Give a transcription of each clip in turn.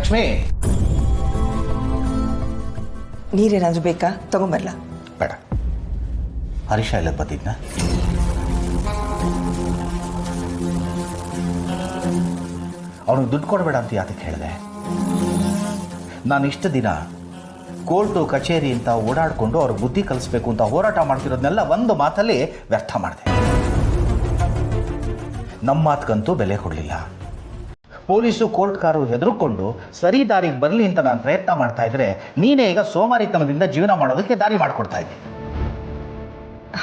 ಲಕ್ಷ್ಮಿ, ನೀರೇನಾದರೂ ಬೇಕಾ? ತಗೊಂಬರ್ಲ? ಬೇಡ. ಹರೀಶ ಎಲ್ಲ ಬಂದಿದ್ನ? ಅವನಿಗೆ ದುಡ್ಡು ಕೊಡಬೇಡ ಅಂತ ಯಾತಕ್ಕೆ ಹೇಳಿದೆ? ನಾನು ಇಷ್ಟು ದಿನ ಕೋರ್ಟು ಕಚೇರಿ ಅಂತ ಓಡಾಡಿಕೊಂಡು ಅವ್ರಿಗೆ ಬುದ್ಧಿ ಕಲಿಸ್ಬೇಕು ಅಂತ ಹೋರಾಟ ಮಾಡ್ತಿರೋದನ್ನೆಲ್ಲ ಒಂದು ಮಾತಲ್ಲಿ ವ್ಯರ್ಥ ಮಾಡಿದೆ. ನಮ್ಮ ಮಾತಕ್ಕಂತೂ ಬೆಲೆ ಕೊಡಲಿಲ್ಲ. ಪೊಲೀಸು ಕೋರ್ಟ್ಕಾರು ಹೆದರ್ಕೊಂಡು ಸರಿ ದಾರಿಗೆ ಬರಲಿ ಅಂತ ನಾನು ಪ್ರಯತ್ನ ಮಾಡ್ತಾ ಇದ್ರೆ ನೀನೇ ಈಗ ಸೋಮಾರಿತನದಿಂದ ಜೀವನ ಮಾಡೋದಕ್ಕೆ ದಾರಿ ಮಾಡಿಕೊಡ್ತಾ ಇದ್ದೆ.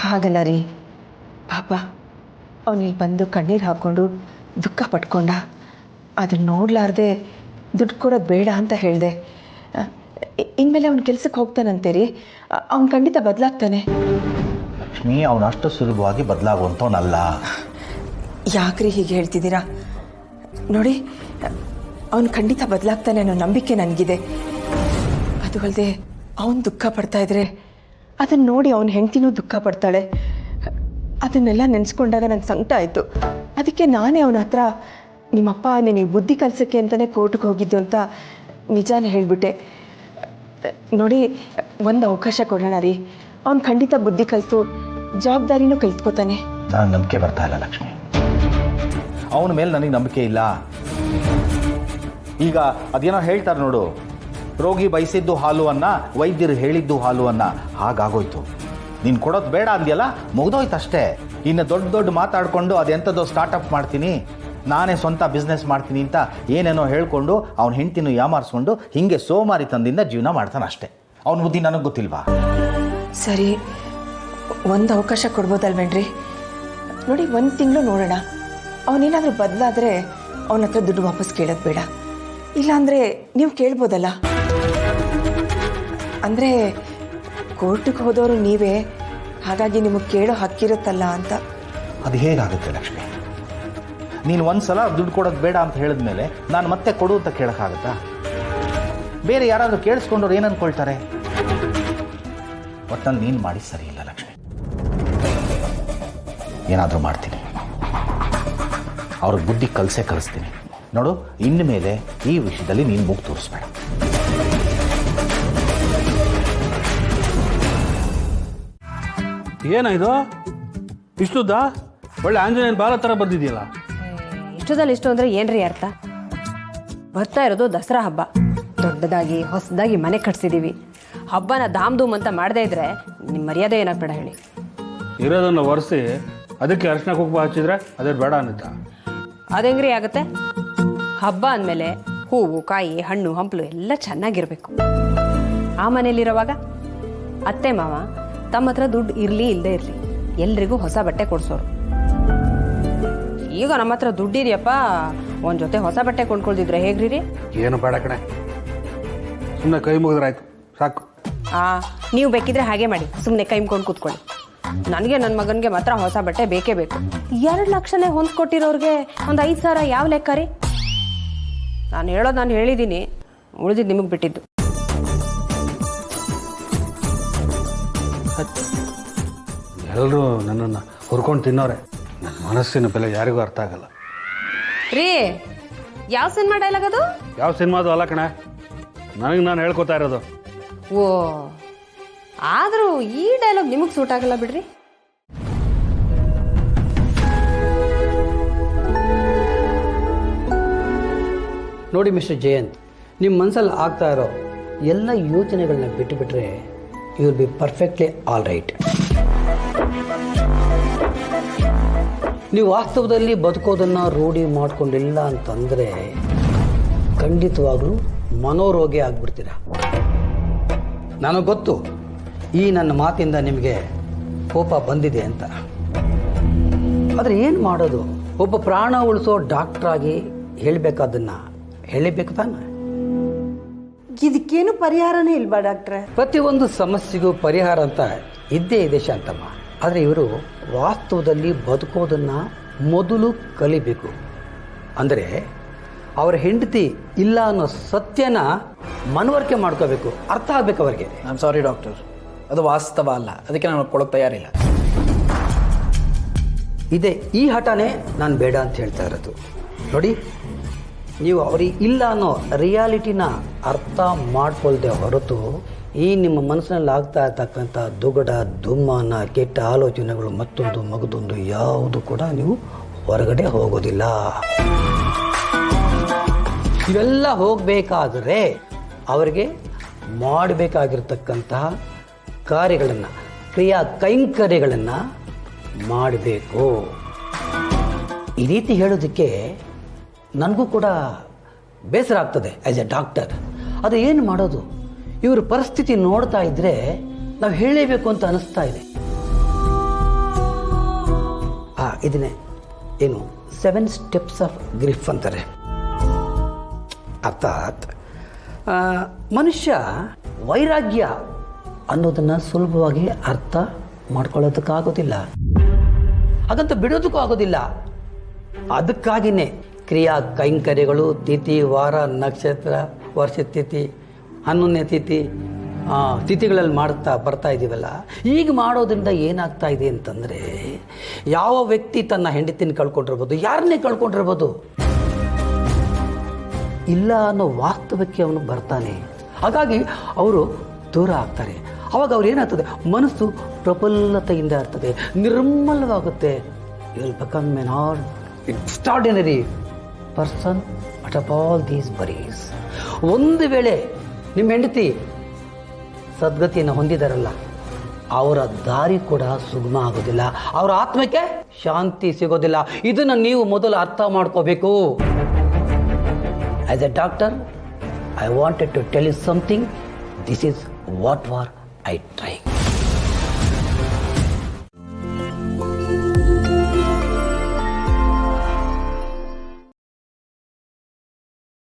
ಹಾಗಲ್ಲ ರೀ, ಪಾಪ ಅವನಿಗೆ ಬಂದು ಕಣ್ಣೀರು ಹಾಕ್ಕೊಂಡು ದುಃಖ ಪಟ್ಕೊಂಡ. ಅದನ್ನ ನೋಡಲಾರ್ದೆ ದುಡ್ಡು ಕೊಡೋದು ಬೇಡ ಅಂತ ಹೇಳಿದೆ. ಇನ್ಮೇಲೆ ಅವ್ನ ಕೆಲ್ಸಕ್ಕೆ ಹೋಗ್ತಾನಂತೆ ರೀ. ಅವ್ನು ಖಂಡಿತ ಬದಲಾಗ್ತಾನೆ. ಲಕ್ಷ್ಮಿ, ಅವನು ಅಷ್ಟು ಸುಲಭವಾಗಿ ಬದಲಾಗುವಂಥವನಲ್ಲ. ಯಾಕ್ರಿ ಹೀಗೆ ಹೇಳ್ತಿದ್ದೀರಾ? ನೋಡಿ, ಅವನು ಖಂಡಿತ ಬದಲಾಗ್ತಾನೆ ಅನ್ನೋ ನಂಬಿಕೆ ನನಗಿದೆ. ಅದು ಅಲ್ಲದೆ ಅವನು ದುಃಖ ಪಡ್ತಾ ಇದ್ರೆ ಅದನ್ನು ನೋಡಿ ಅವನ ಹೆಂಡತಿನೂ ದುಃಖ ಪಡ್ತಾಳೆ. ಅದನ್ನೆಲ್ಲ ನೆನೆಸ್ಕೊಂಡಾಗ ನಂಗೆ ಸಂಕಟ ಆಯಿತು. ಅದಕ್ಕೆ ನಾನೇ ಅವನ ಹತ್ರ ನಿಮ್ಮಪ್ಪ ನಿನಗೆ ಬುದ್ಧಿ ಕಲಿಸೋಕ್ಕೆ ಅಂತಲೇ ಕೋರ್ಟ್ಗೆ ಹೋಗಿದ್ದು ಅಂತ ನಿಜಾನೇ ಹೇಳಿಬಿಟ್ಟೆ. ನೋಡಿ, ಒಂದು ಅವಕಾಶ ಕೊಡೋಣ ರೀ. ಅವ್ನು ಖಂಡಿತ ಬುದ್ಧಿ ಕಲಿತು ಜವಾಬ್ದಾರಿನೂ ಕಲಿತ್ಕೋತಾನೆ. ನಾನು ನಂಬಿಕೆ ಬರ್ತಾ ಇಲ್ಲ ಲಕ್ಷ್ಮಿ. ಅವನ ಮೇಲೆ ನನಗೆ ನಂಬಿಕೆ ಇಲ್ಲ. ಈಗ ಅದೇನೋ ಹೇಳ್ತಾರೆ ನೋಡು, ರೋಗಿ ಬಯಸಿದ್ದು ಹಾಲು ಅನ್ನ, ವೈದ್ಯರು ಹೇಳಿದ್ದು ಹಾಲು ಅನ್ನ. ಹಾಗಾಗೋಯ್ತು. ನೀನು ಕೊಡೋದು ಬೇಡ ಅಂದ್ಯಲ್ಲ, ಮುಗ್ದೋಯ್ತು ಅಷ್ಟೇ. ಇನ್ನು ದೊಡ್ಡ ದೊಡ್ಡ ಮಾತಾಡಿಕೊಂಡು ಅದೆಂಥದ್ದೋ ಸ್ಟಾರ್ಟಪ್ ಮಾಡ್ತೀನಿ, ನಾನೇ ಸ್ವಂತ ಬಿಸ್ನೆಸ್ ಮಾಡ್ತೀನಿ ಅಂತ ಏನೇನೋ ಹೇಳ್ಕೊಂಡು ಅವ್ನ ಹೆಂಡ್ತಿನೂ ಯಾಮಾರಿಸ್ಕೊಂಡು ಹಿಂಗೆ ಸೋಮಾರಿತನದಿಂದ ಜೀವನ ಮಾಡ್ತಾನೆ ಅಷ್ಟೇ. ಅವನ ಬುದ್ಧಿ ನನಗೆ ಗೊತ್ತಿಲ್ವಾ? ಸರಿ, ಒಂದು ಅವಕಾಶ ಕೊಡ್ಬೋದಲ್ವೇನ್ರಿ? ನೋಡಿ, 1 ತಿಂಗಳು ನೋಡೋಣ. ಅವನೇನಾದರೂ ಬದಲಾದರೆ ಅವನ ಹತ್ರ ದುಡ್ಡು ವಾಪಸ್ ಕೇಳೋದು ಬೇಡ. ಇಲ್ಲಾಂದರೆ ನೀವು ಕೇಳ್ಬೋದಲ್ಲ. ಅಂದರೆ ಕೋರ್ಟಿಗೆ ಹೋದವರು ನೀವೇ, ಹಾಗಾಗಿ ನಿಮಗೆ ಕೇಳೋ ಹಕ್ಕಿರುತ್ತಲ್ಲ ಅಂತ. ಅದು ಹೇಗಾಗುತ್ತೆ ಲಕ್ಷ್ಮಿ? ನೀನು ಒಂದು ಸಲ ದುಡ್ಡು ಕೊಡೋದು ಬೇಡ ಅಂತ ಹೇಳಿದ್ಮೇಲೆ ನಾನು ಮತ್ತೆ ಕೊಡು ಅಂತ ಕೇಳೋಕ್ಕಾಗತ್ತಾ? ಬೇರೆ ಯಾರಾದರೂ ಕೇಳಿಸ್ಕೊಂಡವ್ರು ಏನು ಅಂದ್ಕೊಳ್ತಾರೆ? ಒಟ್ಟಲ್ಲಿ ನೀನು ಮಾಡಿ ಸರಿ ಇಲ್ಲ ಲಕ್ಷ್ಮಿ. ಏನಾದರೂ ಮಾಡ್ತೀನಿ, ಅವ್ರಿಗೆ ಬುದ್ಧಿ ಕಲಿಸ್ತೀನಿ. ನೋಡು, ಇನ್ನು ಮೇಲೆ ಈ ವಿಷಯದಲ್ಲಿ ನೀನು ಮೂಗು ತೋರಿಸ್ಬೇಡ. ಏನಾಯ್ತು ಇಷ್ಟುದ್ದ? ಒಳ್ಳೆ ಆಂಜನೇಯನ ಬಾಲ ಥರ ಬರ್ದಿದೆಯಲ್ಲ. ಇಷ್ಟದಲ್ಲಿ ಇಷ್ಟು ಅಂದರೆ ಏನ್ರಿ ಅರ್ಥ? ಬರ್ತಾ ಇರೋದು ದಸರಾ ಹಬ್ಬ. ದೊಡ್ಡದಾಗಿ ಹೊಸದಾಗಿ ಮನೆ ಕಟ್ಸಿದ್ದೀವಿ. ಹಬ್ಬನ ಧಾಮ್ ಧೂಮ್ ಅಂತ ಮಾಡದೇ ಇದ್ರೆ ನಿಮ್ಮ ಮರ್ಯಾದೆ ಏನಾಗ್ಬೇಡ ಹೇಳಿ. ಇರೋದನ್ನು ಒರೆಸಿ ಅದಕ್ಕೆ ಅರ್ಶಿನ ಕುಂಕುಮ ಹಚ್ಚಿದ್ರೆ ಅದೇ ಬೇಡ ಅನ್ನುತ್ತಾ? ಅದೇಂಗ್ರಿ ಆಗುತ್ತೆ? ಹಬ್ಬ ಅಂದಮೇಲೆ ಹೂವು, ಕಾಯಿ, ಹಣ್ಣು, ಹಂಪಲು ಎಲ್ಲ ಚೆನ್ನಾಗಿರಬೇಕು. ಆ ಮನೇಲಿರೋವಾಗ ಅತ್ತೆ ಮಾವ ತಮ್ಮ ಹತ್ರ ದುಡ್ಡು ಇರಲಿ ಇಲ್ಲದೆ ಇರಲಿ ಎಲ್ರಿಗೂ ಹೊಸ ಬಟ್ಟೆ ಕೊಡಿಸೋರು. ಈಗ ನಮ್ಮ ಹತ್ರ ದುಡ್ಡಿದೆಯಪ್ಪ, ಒಂದು ಜೊತೆ ಹೊಸ ಬಟ್ಟೆ ಕೊಂಡ್ಕೊಳ್ದಿದ್ರೆ ಹೇಗ್ರಿ ರೀ? ಏನು ಬೇಡ ಕಣೆ, ಸುಮ್ಮನೆ ಕೈ ಮುಗಿದ್ರಾಯ್ತು ಸಾಕು. ನೀವು ಬೇಕಿದ್ರೆ ಹಾಗೆ ಮಾಡಿ, ಸುಮ್ಮನೆ ಕೈ ಮುಗ್ಕೊಂಡು ಕೂತ್ಕೊಳ್ಳಿ. ನನಗೆ ನನ್ನ ಮಗನಿಗೆ ಮಾತ್ರ ಹೊಸ ಬಟ್ಟೆ ಬೇಕೇ ಬೇಕು. 2 ಲಕ್ಷನೇ ಹೊಂದ್ಕೊಟ್ಟಿರೋರಿಗೆ ಒಂದು 5,000 ಯಾವ ಲೆಕ್ಕ ರೀ? ನಾನು ಹೇಳಿದ್ದೀನಿ, ಉಳಿದಿದ್ದು ನಿಮಗೆ ಬಿಟ್ಟಿದ್ದು. ಎಲ್ಲರೂ ನನ್ನನ್ನು ಹುರ್ಕೊಂಡು ತಿನ್ನೋರೆ. ನನ್ನ ಮನಸ್ಸಿನ ಬೆಲೆ ಯಾರಿಗೂ ಅರ್ಥ ಆಗಲ್ಲ ರೀ. ಯಾವ ಸಿನಿಮಾ ಡೈಲಾಗ್ ಅದು? ಯಾವ ಸಿನಿಮಾದು ಅಲ್ಲ ಕಣೆ, ನನಗೆ ನಾನು ಹೇಳ್ಕೊತಾ ಇರೋದು. ಓ, ಆದರೂ ಈ ಡೈಲಾಗ್ ನಿಮಗೆ ಸೂಟ್ ಆಗಲ್ಲ ಬಿಡ್ರಿ. ನೋಡಿ ಮಿಸ್ಟರ್ ಜಯಂತ್, ನಿಮ್ಮ ಮನಸ್ಸಲ್ಲಿ ಆಗ್ತಾ ಇರೋ ಎಲ್ಲ ಯೋಚನೆಗಳನ್ನ ಬಿಟ್ಟುಬಿಟ್ರೆ you will be perfectly all right. ನೀವು ವಾಸ್ತವದಲ್ಲಿ ಬದುಕೋದನ್ನು ರೂಢಿ ಮಾಡಿಕೊಂಡಿಲ್ಲ ಅಂತಂದರೆ ಖಂಡಿತವಾಗ್ಲೂ ಮನೋರೋಗಿ ಆಗ್ಬಿಡ್ತೀರ. ನನಗೆ ಗೊತ್ತು ಈ ನನ್ನ ಮಾತಿಂದ ನಿಮಗೆ ಕೋಪ ಬಂದಿದೆ ಅಂತ. ಆದರೆ ಏನು ಮಾಡೋದು? ಒಬ್ಬ ಪ್ರಾಣ ಉಳಿಸೋ ಡಾಕ್ಟ್ರಾಗಿ ಹೇಳಬೇಕಾದನ್ನು ಹೇಳಬೇಕು ತಾನೆ. ಇದಕ್ಕೇನು ಪರಿಹಾರನೇ ಇಲ್ವಾ ಡಾಕ್ಟ್ರೆ? ಪ್ರತಿಯೊಂದು ಸಮಸ್ಯೆಗೂ ಪರಿಹಾರ ಅಂತ ಇದ್ದೇ ಇದೆ ಶಾಂತಮ್ಮ. ಆದರೆ ಇವರು ವಾಸ್ತವದಲ್ಲಿ ಬದುಕೋದನ್ನು ಮೊದಲು ಕಲಿಬೇಕು. ಅಂದರೆ ಅವರ ಹೆಂಡತಿ ಇಲ್ಲ ಅನ್ನೋ ಸತ್ಯನ ಮನವರಿಕೆ ಮಾಡ್ಕೋಬೇಕು, ಅರ್ಥ ಆಗಬೇಕು ಅವರಿಗೆ. ಐ ಆಮ್ ಸಾರಿ ಡಾಕ್ಟರ್, ಅದು ವಾಸ್ತವ ಅಲ್ಲ, ಅದಕ್ಕೆ ನಾನು ಕೊಡೋಕ್ಕೆ ತಯಾರಿಲ್ಲ. ಇದೆ ಈ ಹಠನೇ ನಾನು ಬೇಡ ಅಂತ ಹೇಳ್ತಾ ಇರೋದು. ನೋಡಿ, ನೀವು ಅವ್ರಿಗೆ ಇಲ್ಲ ಅನ್ನೋ ರಿಯಾಲಿಟಿನ ಅರ್ಥ ಮಾಡ್ಕೊಳ್ದೆ ಹೊರತು ಈ ನಿಮ್ಮ ಮನಸ್ಸಿನಲ್ಲಿ ಆಗ್ತಾ ಇರ್ತಕ್ಕಂಥ ದುಗಡ ದುಮ್ಮಾನ ಕೆಟ್ಟ ಆಲೋಚನೆಗಳು ಮತ್ತೊಂದು ಮಗದೊಂದು ಯಾವುದು ಕೂಡ ನೀವು ಹೊರಗಡೆ ಹೋಗೋದಿಲ್ಲ. ಇವೆಲ್ಲ ಹೋಗಬೇಕಾದರೆ ಅವರಿಗೆ ಮಾಡಬೇಕಾಗಿರ್ತಕ್ಕಂತಹ ಕಾರ್ಯಗಳನ್ನು ಕ್ರಿಯಾ ಕೈಂಕರ್ಯಗಳನ್ನು ಮಾಡಬೇಕು. ಈ ರೀತಿ ಹೇಳೋದಕ್ಕೆ ನನಗೂ ಕೂಡ ಬೇಸರ ಆಗ್ತದೆ ಆ್ಯಸ್ ಎ ಡಾಕ್ಟರ್. ಅದು ಏನು ಮಾಡೋದು? ಇವ್ರ ಪರಿಸ್ಥಿತಿ ನೋಡ್ತಾ ಇದ್ದರೆ ನಾವು ಹೇಳಲೇಬೇಕು ಅಂತ ಅನಿಸ್ತಾ ಇದೆ. ಇದನ್ನೇ ಏನು 7 ಸ್ಟೆಪ್ಸ್ ಆಫ್ ಗ್ರಿಫ್ ಅಂತಾರೆ. ಅರ್ಥಾತ್ ಮನುಷ್ಯ ವೈರಾಗ್ಯ ಅನ್ನೋದನ್ನು ಸುಲಭವಾಗಿ ಅರ್ಥ ಮಾಡ್ಕೊಳ್ಳೋದಕ್ಕಾಗೋದಿಲ್ಲ, ಹಾಗಂತ ಬಿಡೋದಕ್ಕೂ ಆಗೋದಿಲ್ಲ. ಅದಕ್ಕಾಗಿಯೇ ಕ್ರಿಯಾ ಕೈಂಕರ್ಯಗಳು, ತಿಥಿ, ವಾರ, ನಕ್ಷತ್ರ, ವರ್ಷ ತಿಥಿ, 11ನೇ ತಿಥಿ ತಿಥಿಗಳಲ್ಲಿ ಬರ್ತಾ ಇದ್ದೀವಲ್ಲ. ಈಗ ಮಾಡೋದ್ರಿಂದ ಏನಾಗ್ತಾ ಇದೆ ಅಂತಂದರೆ, ಯಾವ ವ್ಯಕ್ತಿ ತನ್ನ ಹೆಂಡತಿನ ಕಳ್ಕೊಂಡಿರ್ಬೋದು, ಯಾರನ್ನೇ ಕಳ್ಕೊಂಡಿರ್ಬೋದು, ಇಲ್ಲ ಅನ್ನೋ ವಾಸ್ತವಕ್ಕೆ ಅವನು ಬರ್ತಾನೆ. ಹಾಗಾಗಿ ಅವರು ದೂರ ಆಗ್ತಾರೆ. ಅವಾಗ ಅವ್ರು ಏನಾಗ್ತದೆ, ಮನಸ್ಸು ಪ್ರಫುಲ್ಲತೆಯಿಂದ ಇರ್ತದೆ, ನಿರ್ಮಲವಾಗುತ್ತೆ. You will become an extraordinary person at of all these breaths. ಒಂದು ವೇಳೆ ನಿಮ್ಮ ಹೆಂಡತಿ ಸದ್ಗತಿಯನ್ನು ಹೊಂದಿದಾರಲ್ಲ, ಅವರ ದಾರಿ ಕೂಡ ಸುಗಮ ಆಗೋದಿಲ್ಲ, ಅವರ ಆತ್ಮಕ್ಕೆ ಶಾಂತಿ ಸಿಗೋದಿಲ್ಲ. ಇದನ್ನು ನೀವು ಮೊದಲು ಅರ್ಥ ಮಾಡ್ಕೋಬೇಕು. As A doctor, I wanted to tell you something. This is what I try.